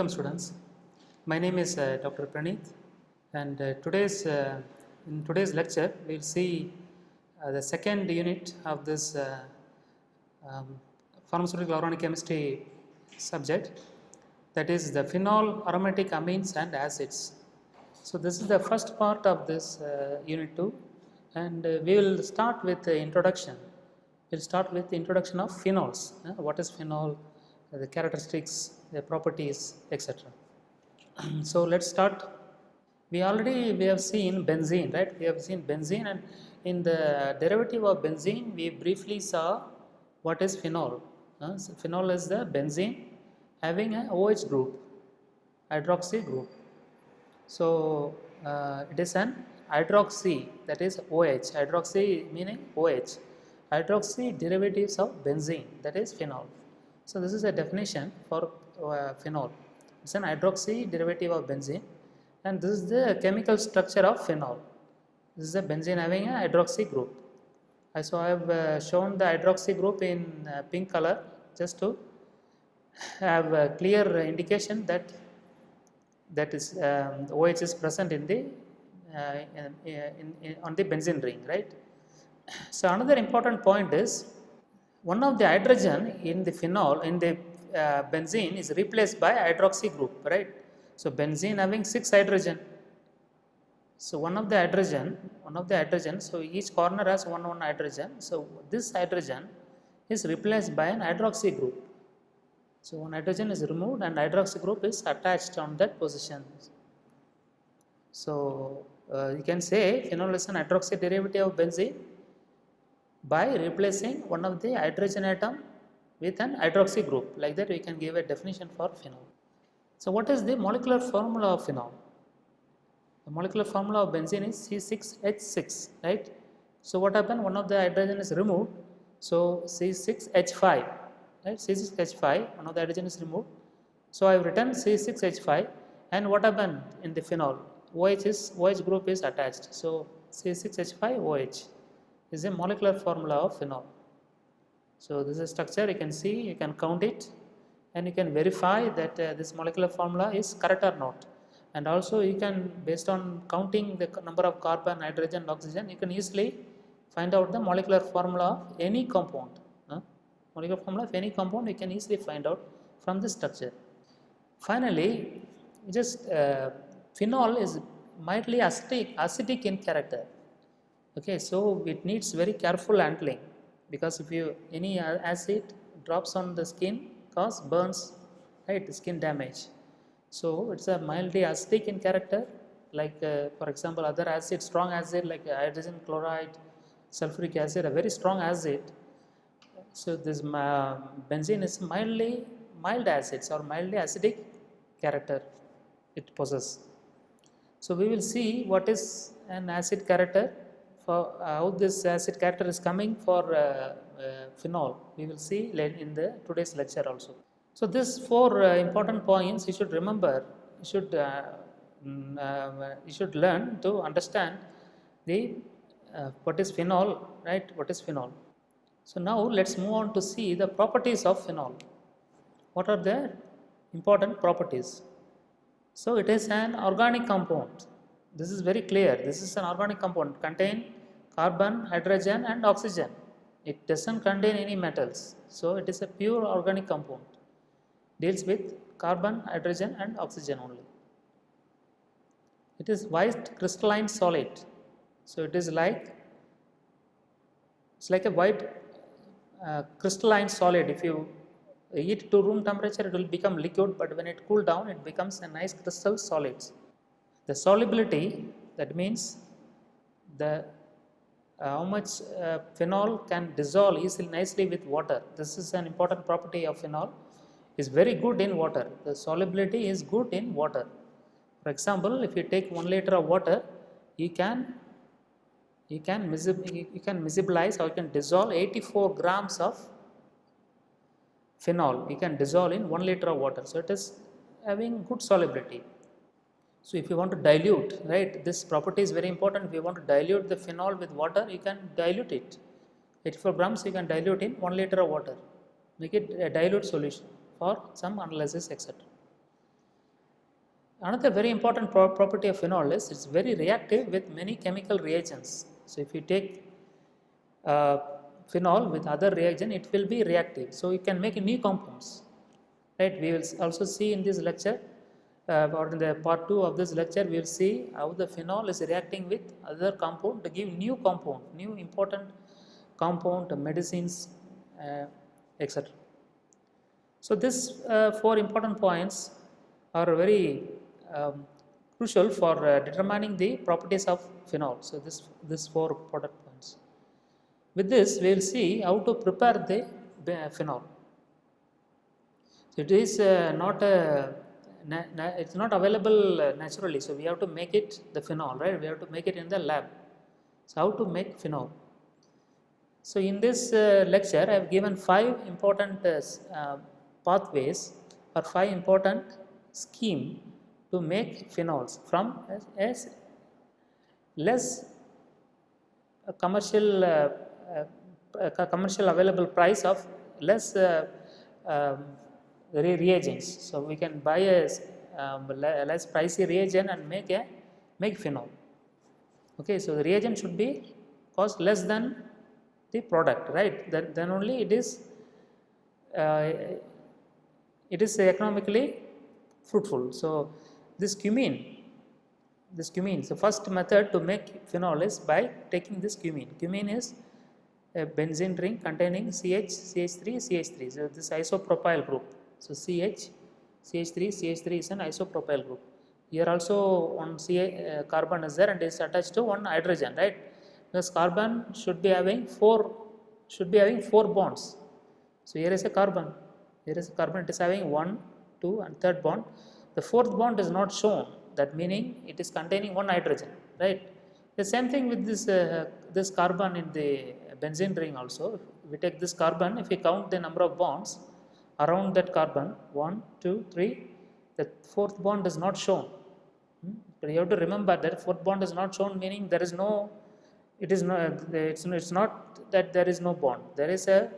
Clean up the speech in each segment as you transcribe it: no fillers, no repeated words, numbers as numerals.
Welcome students. My name is Dr. Praneeth, and in today's lecture we will see the second unit of this pharmaceutical organic chemistry subject, that is the phenol, aromatic amines and acids. So this is the first part of this unit 2, and we will start with the introduction. We will start with the introduction of phenols. What is phenol, the characteristics, the properties, etc. So let's start. We have seen benzene, right? We have seen benzene, and in the derivative of benzene we briefly saw what is phenol. So phenol is the benzene having a OH group, hydroxy group. So it is an hydroxy, that is OH, hydroxy meaning OH, hydroxy derivatives of benzene, that is phenol. So this is a definition for phenol. It's an hydroxy derivative of benzene, and this is the chemical structure of phenol. This is a benzene having a hydroxy group. So I have shown the hydroxy group in pink color just to have a clear indication that OH is present in the on the benzene ring, right? So another important point is one of the hydrogen in the phenol in the benzene is replaced by hydroxy group, right? So benzene having 6 hydrogen. So one of the hydrogen, so each corner has one hydrogen. So this hydrogen is replaced by an hydroxy group. So one hydrogen is removed and hydroxy group is attached on that position. So you can say phenol is an hydroxy derivative of benzene by replacing one of the hydrogen atom with an hydroxy group. Like that we can give a definition for phenol. So what is the molecular formula of phenol? The molecular formula of benzene is C6H6, right? So what happened? One of the hydrogen is removed, so C6H5, right? C6H5, one of the hydrogen is removed. So I have written C6H5, and what happened in the phenol? OH group is attached. So C6H5OH is a molecular formula of phenol. So this is a structure, you can see, you can count it, and you can verify that this molecular formula is correct or not. And also you can, based on counting the number of carbon, hydrogen, oxygen, you can easily find out the molecular formula of any compound. Molecular formula of any compound you can easily find out from this structure. Finally, just phenol is mildly acidic in character. Okay, so it needs very careful handling, because if any acid drops on the skin, cause burns, right, skin damage. So it's a mildly acidic in character, like for example other acid, strong acid like hydrogen chloride, sulfuric acid, a very strong acid. So this benzene is mild acids or mildly acidic character it possesses. So we will see what is an acid character, for how this acid character is coming for phenol. We will see in the today's lecture also. So these 4 important points you should remember. You should learn to understand the what is phenol, right? What is phenol? So now let's move on to see the properties of phenol. What are the important properties? So it is an organic compound. This is very clear. This is an organic compound, contain carbon, hydrogen and oxygen. It doesn't contain any metals. So it is a pure organic compound. Deals with carbon, hydrogen and oxygen only. It is white crystalline solid. So it is like a white crystalline solid. If you heat to room temperature, it will become liquid, but when it cool down, it becomes a nice crystal solids. The solubility, that means the how much phenol can dissolve easily nicely with water. This is an important property of phenol. Is very good in water. The solubility is good in water. For example, if you take 1 liter of water, you can miscibilize or you can dissolve 84 grams of phenol. You can dissolve in 1 liter of water. So it is having good solubility. So if you want to dilute, right, this property is very important. If you want to dilute the phenol with water, you can dilute it. 84 grams you can dilute in 1 liter of water. Make it a dilute solution for some analysis, etc. Another very important property of phenol is it's very reactive with many chemical reagents. So if you take phenol with other reagent, it will be reactive. So you can make new compounds. Right? We will also see in this lecture or in the part 2 of this lecture, we will see how the phenol is reacting with other compound to give new compound, new important compound, medicines, etc. So these 4 important points are very crucial for determining the properties of phenol. So this 4 important points. With this, we will see how to prepare the phenol. So it is it's not available naturally. So we have to make it the phenol, right? We have to make it in the lab. So how to make phenol? So in this lecture, I have given 5 important pathways or 5 important scheme to make phenols from as less commercial available price of less reagents. So we can buy a less pricey reagent and make phenol. Okay, so the reagent should be cost less than the product, right? Then only it is economically fruitful. So this cumene, the first method to make phenol is by taking this cumene. Cumene is a benzene ring containing CH3 CH3. So this isopropyl group. So CH3 is an isopropyl group. Here also one carbon is there and is attached to one hydrogen, right? This carbon should be having four bonds. So here is a carbon. Here is a carbon. It is having 1, 2, and third bond. The fourth bond is not shown. That meaning it is containing one hydrogen, right? The same thing with this carbon in the benzene ring also. If we take this carbon, if we count the number of bonds around that carbon, 1, 2, 3, the fourth bond is not shown. But you have to remember that fourth bond is not shown, meaning there is no. It's not that there is no bond. There is a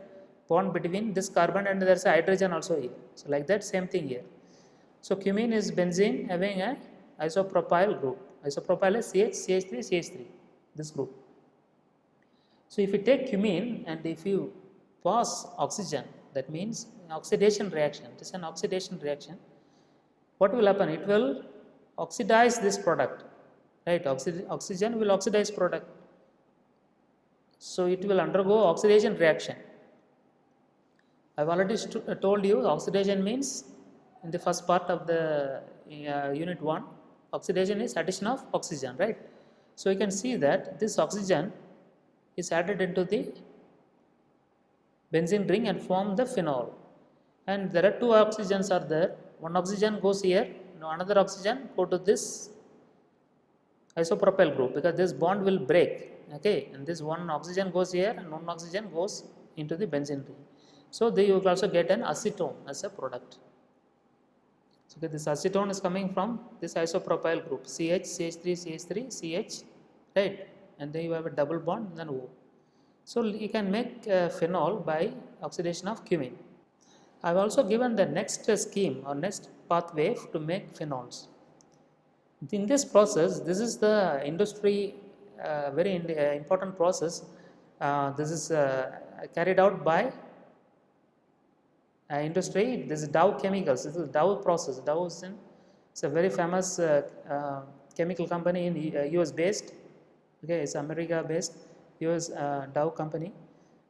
bond between this carbon and there is a hydrogen also here. So like that, same thing here. So cumene is benzene having a isopropyl group. Isopropyl is CH3, CH3, this group. So if you take cumene and if you pass oxygen, that means oxidation reaction. It is an oxidation reaction. What will happen? It will oxidize this product, right? Oxygen will oxidize product. So it will undergo oxidation reaction. I've already told you oxidation means in the first part of the unit 1, oxidation is addition of oxygen, right? So you can see that this oxygen is added into the benzene ring and form the phenol. And there are 2 oxygens are there. One oxygen goes here, another oxygen go to this isopropyl group because this bond will break. Okay, and this one oxygen goes here and one oxygen goes into the benzene ring. So they will also get an acetone as a product. So this acetone is coming from this isopropyl group CH, CH3, CH3, CH, right? And then you have a double bond, then O. So you can make phenol by oxidation of cumene. I have also given the next scheme or next pathway to make phenols. In this process, this is the industry very important process. This is carried out by industry. This is Dow Chemicals. This is Dow process. Dow is a very famous chemical company in US based. Okay, it's America based US Dow company.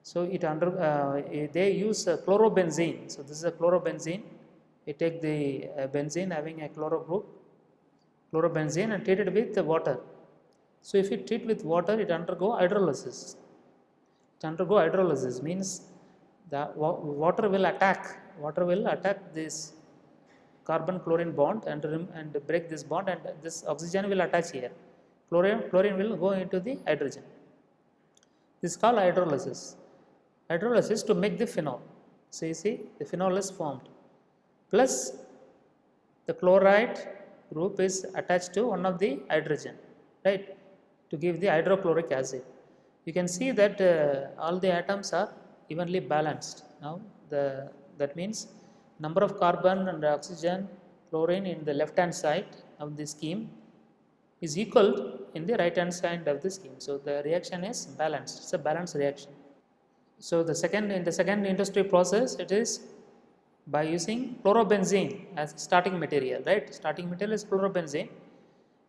So they use chlorobenzene. So this is a chlorobenzene. You take the benzene having a chloro group, chlorobenzene, and treat it with the water. So if you treat with water, it undergo hydrolysis. It undergo hydrolysis means the water will attack this carbon chlorine bond and break this bond, and this oxygen will attach here. Chlorine will go into the hydrogen. This is called hydrolysis. Hydrolysis to make the phenol. So you see the phenol is formed. Plus the chloride group is attached to one of the hydrogen, right, to give the hydrochloric acid. You can see that all the atoms are evenly balanced. Now that means number of carbon and oxygen, chlorine in the left hand side of the scheme is equal in the right hand side of the scheme. So the reaction is balanced. It's a balanced reaction. So the second in the second industry process, it is by using chlorobenzene as starting material, right? Starting material is chlorobenzene,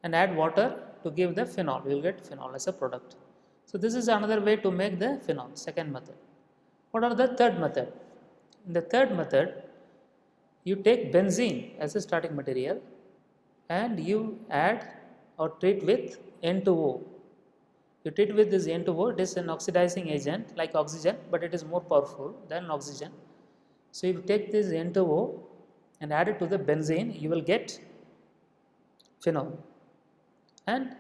and add water to give the phenol. We will get phenol as a product. So this is another way to make the phenol. Second method. What are the third method? In the third method, you take benzene as a starting material and you add or treat with N2O. You treat with this N2O, it is an oxidizing agent like oxygen, but it is more powerful than oxygen. So if you take this N2O and add it to the benzene, you will get phenol and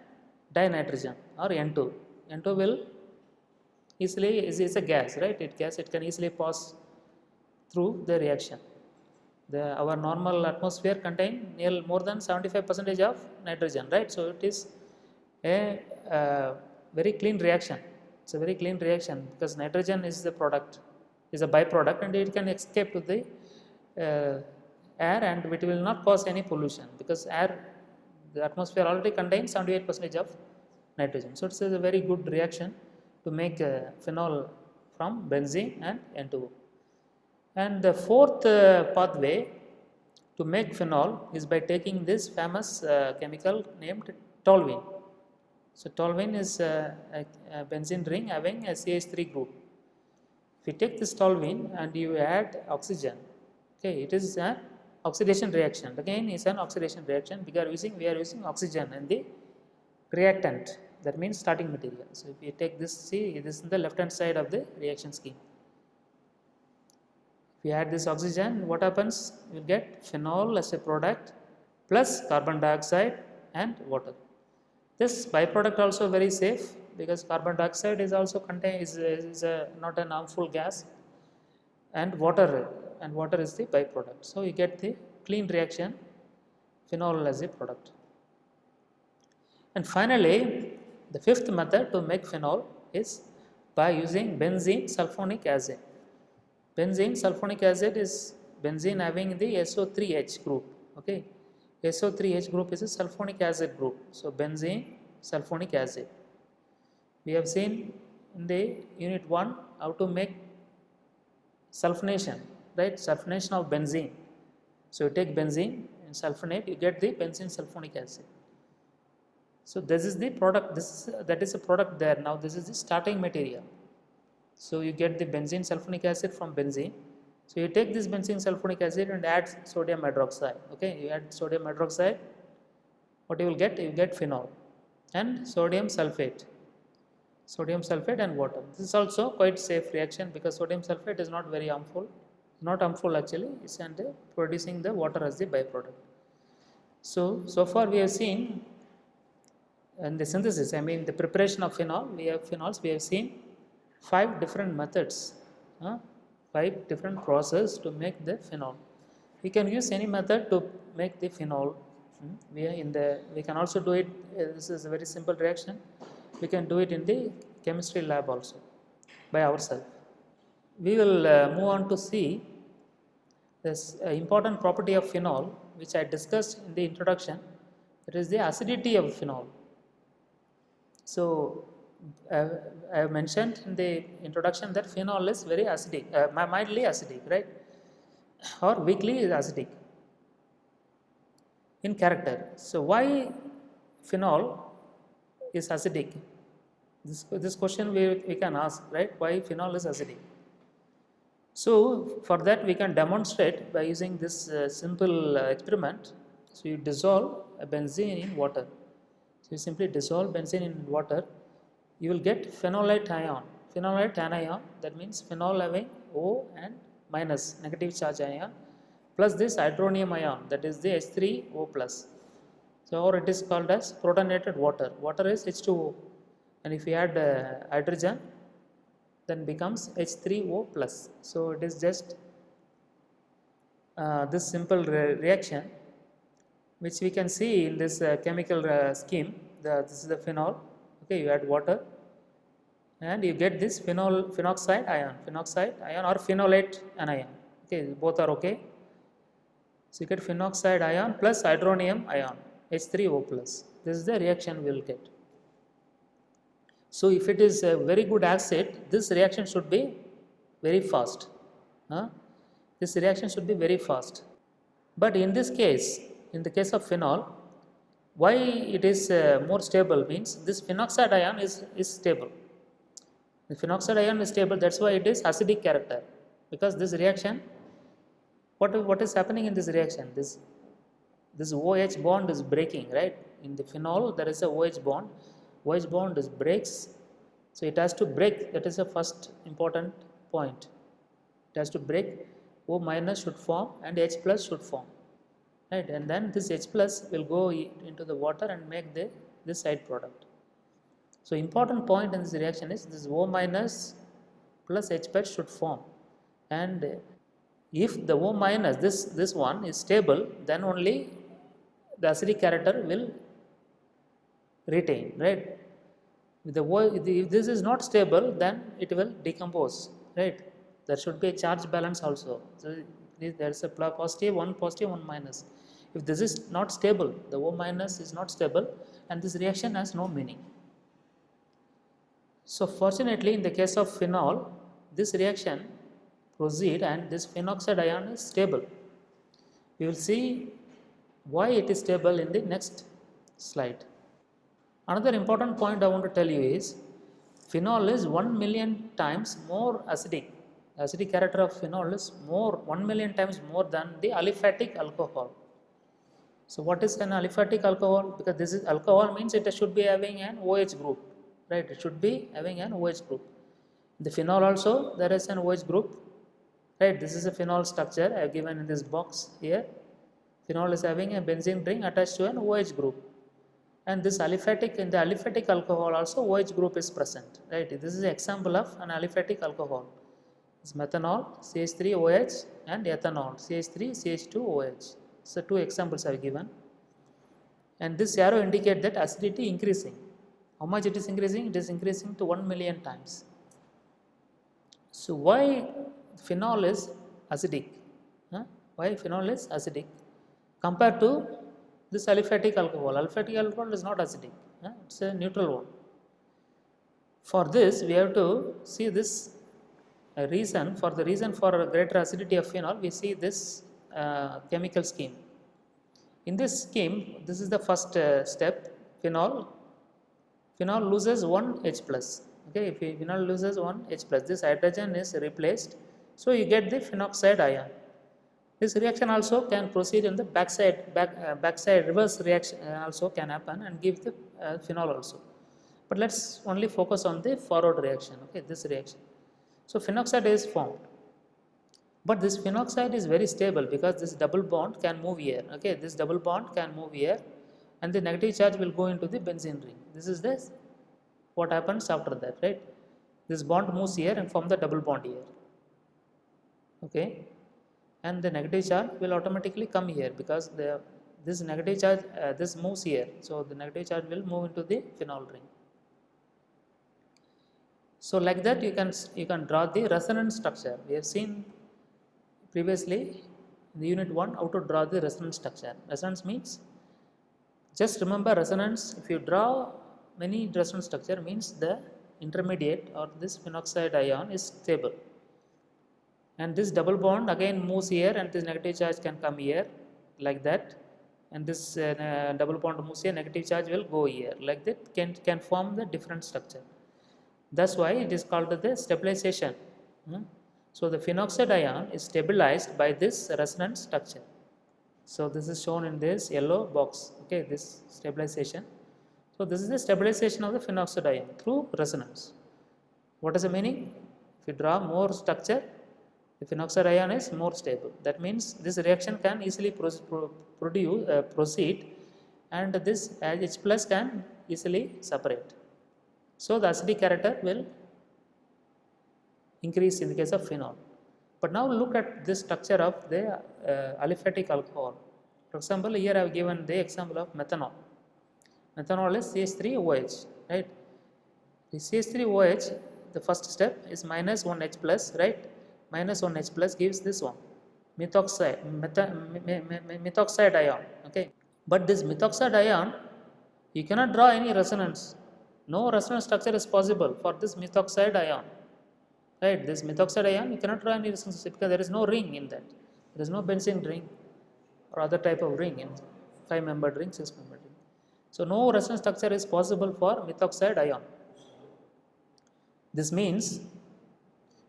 dinitrogen or N2. N2 will easily is a gas, right? It can easily pass through the reaction. Our normal atmosphere contain nearly more than 75% of nitrogen, right? So it is a very clean reaction. It's a very clean reaction because nitrogen is the product, is a byproduct, and it can escape to the air, and it will not cause any pollution because the atmosphere already contains 78% of nitrogen. So it's a very good reaction to make phenol from benzene and N2O. And the fourth pathway to make phenol is by taking this famous chemical named toluene. So toluene is a benzene ring having a CH3 group. If you take this toluene and you add oxygen, okay, it is an oxidation reaction. Again, it's an oxidation reaction because we are using oxygen in the reactant. That means starting material. So if you take this, see, this is the left hand side of the reaction scheme. If you add this oxygen, what happens? You will get phenol as a product plus carbon dioxide and water. This byproduct also very safe because carbon dioxide is also not an harmful gas, and water is the byproduct. So you get the clean reaction, phenol as a product. And finally, the fifth method to make phenol is by using benzene sulfonic acid. Benzene sulfonic acid is benzene having the SO3H group. Okay, SO3H group is a sulfonic acid group. So benzene sulfonic acid. We have seen in the unit 1 how to make sulfonation, right? Sulfonation of benzene. So you take benzene and sulfonate, you get the benzene sulfonic acid. So this is the product. That is a product there. Now this is the starting material. So you get the benzene sulfonic acid from benzene. So you take this benzene sulfonic acid and add sodium hydroxide. Okay, you add sodium hydroxide. What you will get? You get phenol and sodium sulfate and water. This is also quite safe reaction because sodium sulfate is not very harmful. Not harmful actually. It's producing the water as the byproduct. So far we have seen in the synthesis, I mean the preparation of phenol, we have phenols, we have seen 5 different methods, 5 different processes to make the phenol. We can use any method to make the phenol. We can also do it, this is a very simple reaction, we can do it in the chemistry lab also by ourselves. We will move on to see this important property of phenol which I discussed in the introduction, that is the acidity of phenol. So I have mentioned in the introduction that phenol is very acidic, mildly acidic, right, or weakly acidic in character. So why phenol is acidic? This question we can ask, right? Why phenol is acidic? So for that we can demonstrate by using this simple experiment. So you dissolve a benzene in water. So you simply dissolve benzene in water, you will get phenolate ion. Phenolate anion, that means phenol having O and minus negative charge ion plus this hydronium ion, that is the H3O plus. So or it is called as protonated water. Water is H2O, and if you add hydrogen, then becomes H3O plus. So it is just this simple reaction which we can see in this chemical scheme. This is the phenol. Okay, you add water and you get this phenoxide ion or phenolate anion. Okay, both are okay. So you get phenoxide ion plus hydronium ion. H3O plus. This is the reaction we will get. So if it is a very good acid, this reaction should be very fast. This reaction should be very fast. But in this case, in the case of phenol, why it is more stable means this phenoxide ion is stable. The phenoxide ion is stable, that's why it is acidic character. Because this reaction, what is happening in this reaction? This OH bond is breaking, right? In the phenol, there is a OH bond. OH bond is breaks, so it has to break. That is the first important point. It has to break. O minus should form and H plus should form, right? And then this H plus will go into the water and make this side product. So important point in this reaction is this O minus plus H plus should form, and if the O minus this one is stable, then only the acidic character will retain, right? If this is not stable, then it will decompose, right? There should be a charge balance also. So there is a positive, one minus. If this is not stable, the O minus is not stable, and this reaction has no meaning. So fortunately, in the case of phenol, this reaction proceed and this phenoxide ion is stable. We will see why it is stable in the next slide. Another important point I want to tell you is phenol is 1 million times more acidic. The acidic character of phenol is 1 million times more than the aliphatic alcohol. So what is an aliphatic alcohol? Because this is alcohol means it should be having an OH group, right? It should be having an OH group. The phenol also there is an OH group, right? This is a phenol structure I have given in this box here. Phenol is having a benzene ring attached to an OH group. And this aliphatic, in the aliphatic alcohol also OH group is present, right? This is an example of an aliphatic alcohol. It's methanol, CH3OH and ethanol, CH3CH2OH. So two examples I have given. And this arrow indicate that acidity increasing. How much it is increasing? It is increasing to 1 million times. So why phenol is acidic? Why phenol is acidic compared to this aliphatic alcohol? Aliphatic alcohol is not acidic, it's a neutral one. For this, we have to see this reason. For the reason for greater acidity of phenol, we see this chemical scheme. In this scheme, this is the first step. Phenol loses one H plus. Okay, if phenol loses one H plus, this hydrogen is replaced, so you get the phenoxide ion. This reaction also can proceed in the backside reverse reaction also can happen and give the phenol also. But let's only focus on the forward reaction. Okay, this reaction. So phenoxide is formed, but this phenoxide is very stable because this double bond can move here. Okay, this double bond can move here, and the negative charge will go into the benzene ring. This is what happens after that, right? This bond moves here and form the double bond here. Okay. And the negative charge will automatically come here because this negative charge this moves here, so the negative charge will move into the phenol ring. So like that you can draw the resonance structure. We have seen previously in the unit 1 how to draw the resonance structure. Resonance means, just remember resonance, if you draw many resonance structure means the intermediate or this phenoxide ion is stable. And this double bond again moves here and this negative charge can come here like that, and this double bond moves here, negative charge will go here like that, can form the different structure. That's why it is called the stabilization. So the phenoxide ion is stabilized by this resonance structure. So this is shown in this yellow box. Okay, this stabilization. So this is the stabilization of the phenoxide ion through resonance. What is the meaning? If you draw more structure, the phenoxide ion is more stable. That means this reaction can easily proceed, and this H plus can easily separate. So the acidic character will increase in the case of phenol. But now look at this structure of the aliphatic alcohol. For example, here I have given the example of methanol. Methanol is CH3OH, right? The CH3OH, the first step is minus 1H plus, right? Minus 1 H plus gives this one methoxide ion. Okay, But this methoxide ion, you cannot draw any resonance. No resonance structure is possible for this methoxide ion. Right, this methoxide ion, you cannot draw any resonance because there is no ring in that. There is no benzene ring or other type of ring in 5-membered ring, 6-membered ring. So no resonance structure is possible for methoxide ion. This means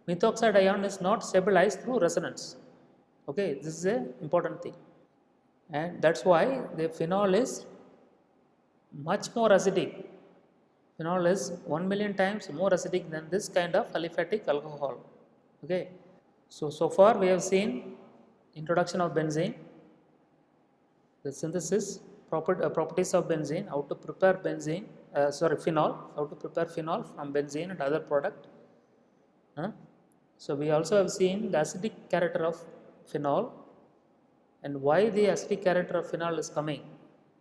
methoxide ion is not stabilized through resonance. Okay, this is an important thing, and that's why the phenol is much more acidic. Phenol is 1,000,000 times more acidic than this kind of aliphatic alcohol. Okay, so far we have seen introduction of benzene, the synthesis, properties of benzene, how to prepare benzene, phenol, how to prepare phenol from benzene and other product. So we also have seen the acidic character of phenol and why the acidic character of phenol is coming.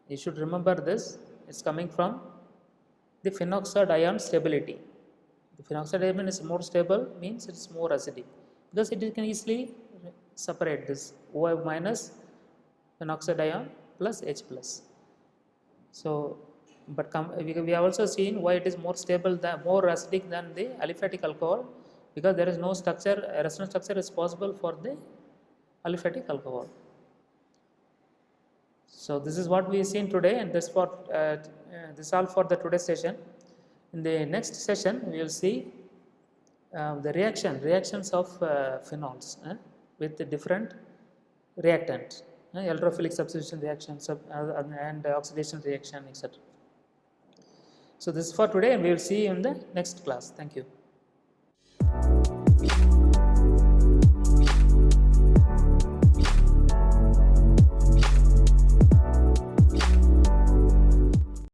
You should remember this, it's coming from the phenoxide ion stability. The phenoxide ion is more stable, means it is more acidic because it can easily separate this OI minus phenoxide ion plus H plus. So, but we have also seen why it is more stable, more acidic than the aliphatic alcohol, because there is no structure, resonance structure is possible for the aliphatic alcohol. So this is what we have seen today, and this is all for the today's session. In the next session, we will see the reactions of phenols with the different reactants, electrophilic substitution reactions and oxidation reaction, etc. So this is for today, and we will see you in the next class. Thank you.